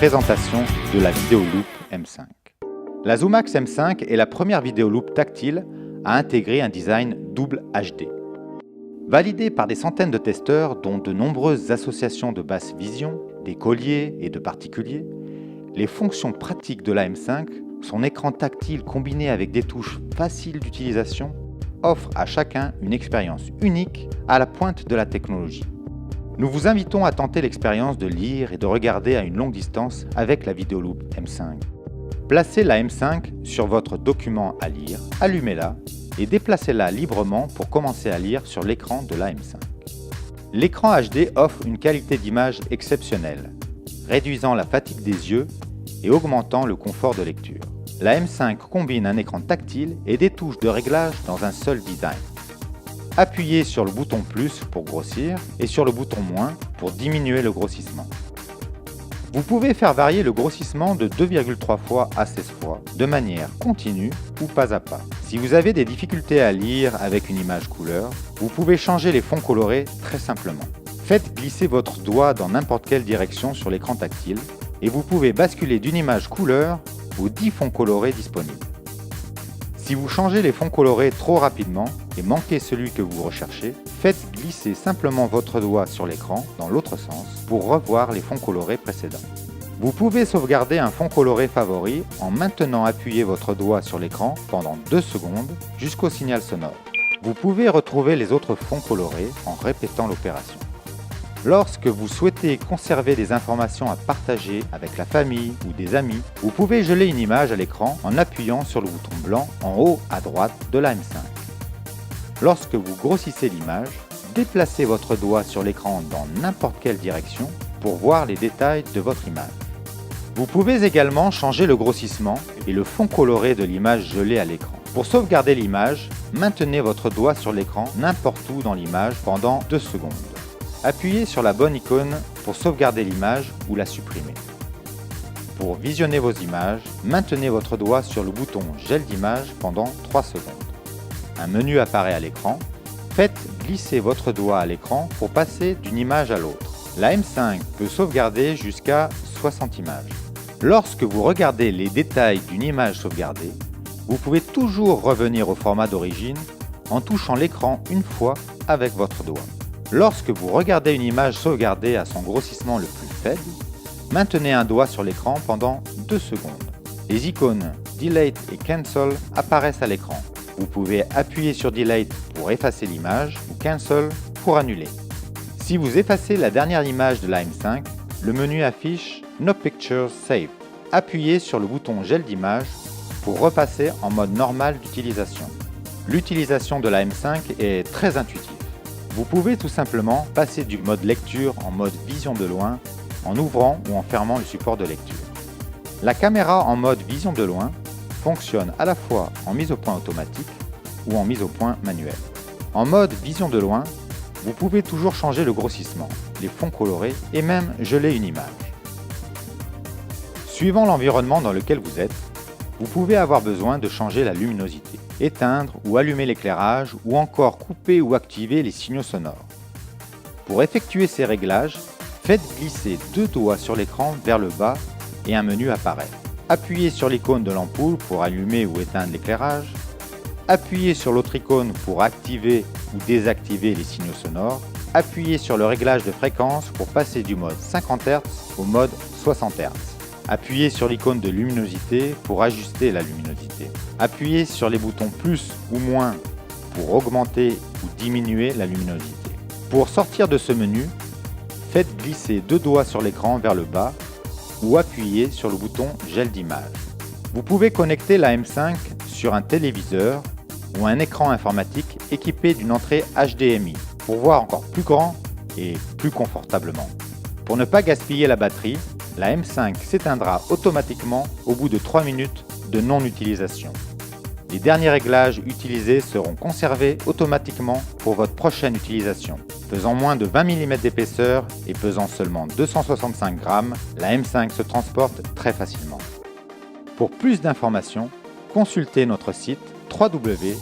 Présentation de la Videoloop M5. La Zoomax M5 est la première vidéoloop tactile à intégrer un design double HD. Validée par des centaines de testeurs, dont de nombreuses associations de basse vision, d'écoliers et de particuliers, les fonctions pratiques de la M5, son écran tactile combiné avec des touches faciles d'utilisation, offrent à chacun une expérience unique à la pointe de la technologie. Nous vous invitons à tenter l'expérience de lire et de regarder à une longue distance avec la Videoloop M5. Placez la M5 sur votre document à lire, allumez-la et déplacez-la librement pour commencer à lire sur l'écran de la M5. L'écran HD offre une qualité d'image exceptionnelle, réduisant la fatigue des yeux et augmentant le confort de lecture. La M5 combine un écran tactile et des touches de réglage dans un seul design. Appuyez sur le bouton plus pour grossir et sur le bouton moins pour diminuer le grossissement. Vous pouvez faire varier le grossissement de 2,3 fois à 16 fois de manière continue ou pas à pas. Si vous avez des difficultés à lire avec une image couleur, vous pouvez changer les fonds colorés très simplement. Faites glisser votre doigt dans n'importe quelle direction sur l'écran tactile et vous pouvez basculer d'une image couleur aux 10 fonds colorés disponibles. Si vous changez les fonds colorés trop rapidement et manquez celui que vous recherchez, faites glisser simplement votre doigt sur l'écran dans l'autre sens pour revoir les fonds colorés précédents. Vous pouvez sauvegarder un fond coloré favori en maintenant appuyé votre doigt sur l'écran pendant 2 secondes jusqu'au signal sonore. Vous pouvez retrouver les autres fonds colorés en répétant l'opération. Lorsque vous souhaitez conserver des informations à partager avec la famille ou des amis, vous pouvez geler une image à l'écran en appuyant sur le bouton blanc en haut à droite de la M5. Lorsque vous grossissez l'image, déplacez votre doigt sur l'écran dans n'importe quelle direction pour voir les détails de votre image. Vous pouvez également changer le grossissement et le fond coloré de l'image gelée à l'écran. Pour sauvegarder l'image, maintenez votre doigt sur l'écran n'importe où dans l'image pendant 2 secondes. Appuyez sur la bonne icône pour sauvegarder l'image ou la supprimer. Pour visionner vos images, maintenez votre doigt sur le bouton Gel d'image pendant 3 secondes. Un menu apparaît à l'écran. Faites glisser votre doigt à l'écran pour passer d'une image à l'autre. La M5 peut sauvegarder jusqu'à 60 images. Lorsque vous regardez les détails d'une image sauvegardée, vous pouvez toujours revenir au format d'origine en touchant l'écran une fois avec votre doigt. Lorsque vous regardez une image sauvegardée à son grossissement le plus faible, maintenez un doigt sur l'écran pendant 2 secondes. Les icônes Delete et Cancel apparaissent à l'écran. Vous pouvez appuyer sur Delete pour effacer l'image ou Cancel pour annuler. Si vous effacez la dernière image de la M5, le menu affiche No Pictures Saved. Appuyez sur le bouton Gel d'image pour repasser en mode normal d'utilisation. L'utilisation de la M5 est très intuitive. Vous pouvez tout simplement passer du mode lecture en mode vision de loin en ouvrant ou en fermant le support de lecture. La caméra en mode vision de loin fonctionne à la fois en mise au point automatique ou en mise au point manuelle. En mode vision de loin, vous pouvez toujours changer le grossissement, les fonds colorés et même geler une image. Suivant l'environnement dans lequel vous êtes, vous pouvez avoir besoin de changer la luminosité, éteindre ou allumer l'éclairage ou encore couper ou activer les signaux sonores. Pour effectuer ces réglages, faites glisser 2 doigts sur l'écran vers le bas et un menu apparaît. Appuyez sur l'icône de l'ampoule pour allumer ou éteindre l'éclairage. Appuyez sur l'autre icône pour activer ou désactiver les signaux sonores. Appuyez sur le réglage de fréquence pour passer du mode 50 Hz au mode 60 Hz. Appuyez sur l'icône de luminosité pour ajuster la luminosité. Appuyez sur les boutons plus ou moins pour augmenter ou diminuer la luminosité. Pour sortir de ce menu, faites glisser 2 doigts sur l'écran vers le bas ou appuyez sur le bouton Gel d'image. Vous pouvez connecter la M5 sur un téléviseur ou un écran informatique équipé d'une entrée HDMI pour voir encore plus grand et plus confortablement. Pour ne pas gaspiller la batterie, la M5 s'éteindra automatiquement au bout de 3 minutes de non-utilisation. Les derniers réglages utilisés seront conservés automatiquement pour votre prochaine utilisation. Faisant moins de 20 mm d'épaisseur et pesant seulement 265 g, la M5 se transporte très facilement. Pour plus d'informations, consultez notre site www.axos.eu.